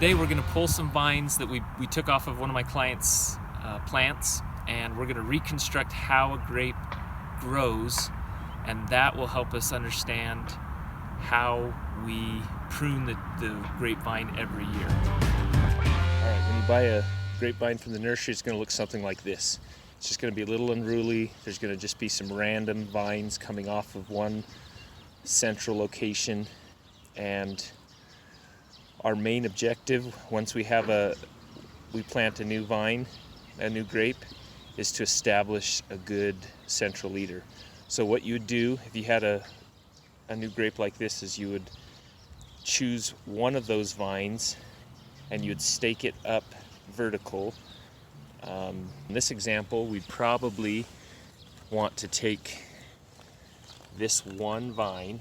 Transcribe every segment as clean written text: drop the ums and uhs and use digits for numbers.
Today we're going to pull some vines that we took off of one of my clients' plants, and we're going to reconstruct how a grape grows, and that will help us understand how we prune the grapevine every year. Alright, when you buy a grapevine from the nursery, it's going to look something like this. It's just going to be a little unruly. There's going to just be some random vines coming off of one central location, and our main objective once we plant a new vine, a new grape, is to establish a good central leader. So what you would do if you had a new grape like this is you would choose one of those vines and you'd stake it up vertical. In this example, we'd probably want to take this one vine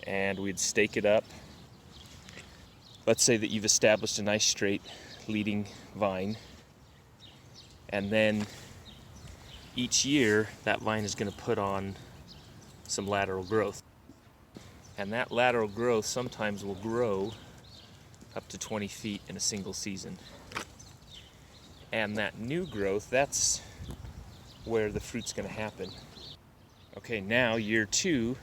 and we'd stake it up. Let's say that you've established a nice straight leading vine, and then each year that vine is going to put on some lateral growth, and that lateral growth sometimes will grow up to 20 feet in a single season. And that new growth, that's where the fruit's going to happen. Okay, now year 2,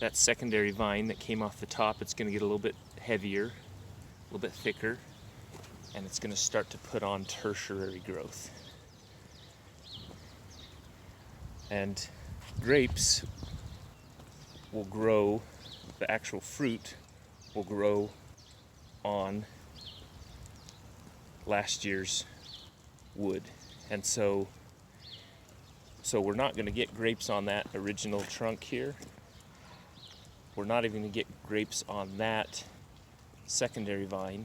that secondary vine that came off the top, it's going to get a little bit heavier, a little bit thicker, and it's going to start to put on tertiary growth. And grapes will grow, the actual fruit will grow on last year's wood. And so we're not going to get grapes on that original trunk here. We're not even going to get grapes on that secondary vine,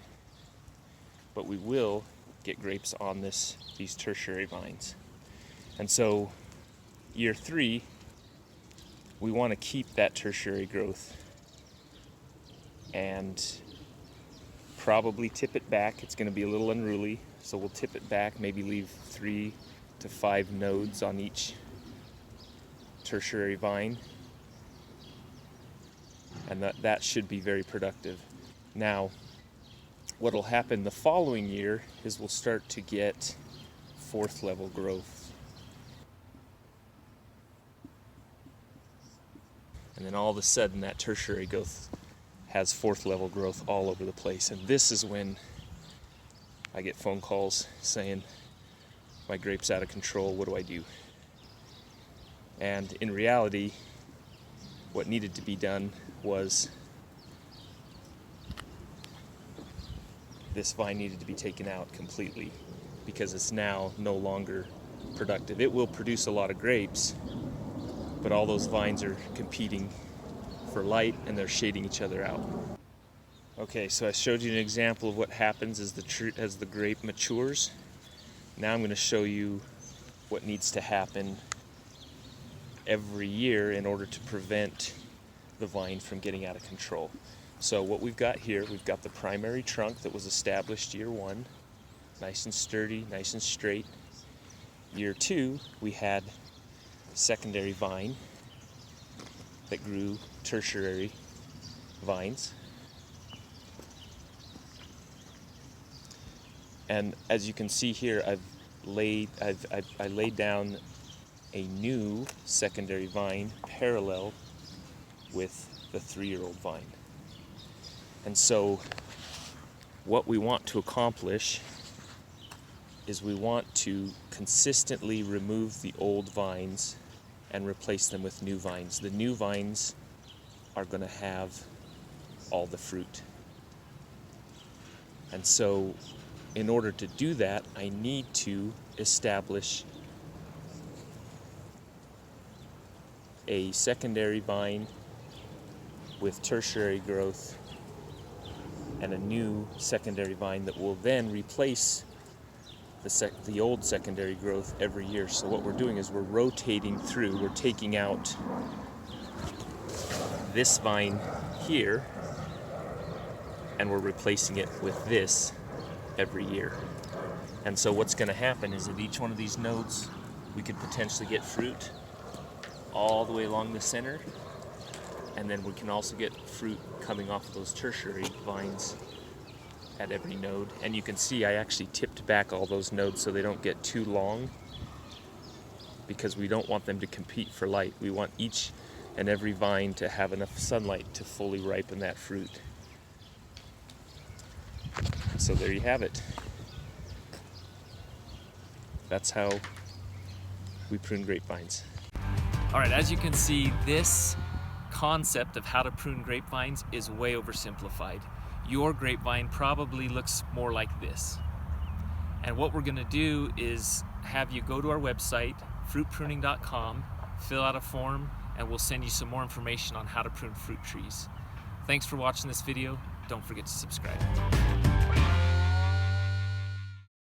but we will get grapes on these tertiary vines. And so year 3, we want to keep that tertiary growth and probably tip it back. It's going to be a little unruly, so we'll tip it back, maybe leave 3 to 5 nodes on each tertiary vine, and that should be very productive. Now, what will happen the following year is we'll start to get 4th level growth. And then all of a sudden that tertiary growth has 4th level growth all over the place. And this is when I get phone calls saying, my grape's out of control, what do I do? And in reality, what needed to be done was this vine needed to be taken out completely, because it's now no longer productive. It will produce a lot of grapes, but all those vines are competing for light and they're shading each other out. Okay, so I showed you an example of what happens as the grape matures. Now I'm going to show you what needs to happen every year in order to prevent the vine from getting out of control. So what we've got here, we've got the primary trunk that was established year 1, nice and sturdy, nice and straight. Year 2, we had secondary vine that grew tertiary vines. And as you can see here, I laid down a new secondary vine parallel with the 3-year-old vine. And so what we want to accomplish is we want to consistently remove the old vines and replace them with new vines. The new vines are going to have all the fruit. And so in order to do that, I need to establish a secondary vine with tertiary growth and a new secondary vine that will then replace the old secondary growth every year. So what we're doing is we're rotating through, we're taking out this vine here and we're replacing it with this every year. And so what's going to happen is at each one of these nodes we could potentially get fruit all the way along the center, And then we can also get fruit coming off of those tertiary vines at every node. And you can see I actually tipped back all those nodes so they don't get too long, because we don't want them to compete for light. We want each and every vine to have enough sunlight to fully ripen that fruit. So there you have it. That's how we prune grapevines. All right, as you can see, this concept of how to prune grapevines is way oversimplified. Your grapevine probably looks more like this. And what we're gonna do is have you go to our website, fruittreecare.info, fill out a form, and we'll send you some more information on how to prune fruit trees. Thanks for watching this video. Don't forget to subscribe.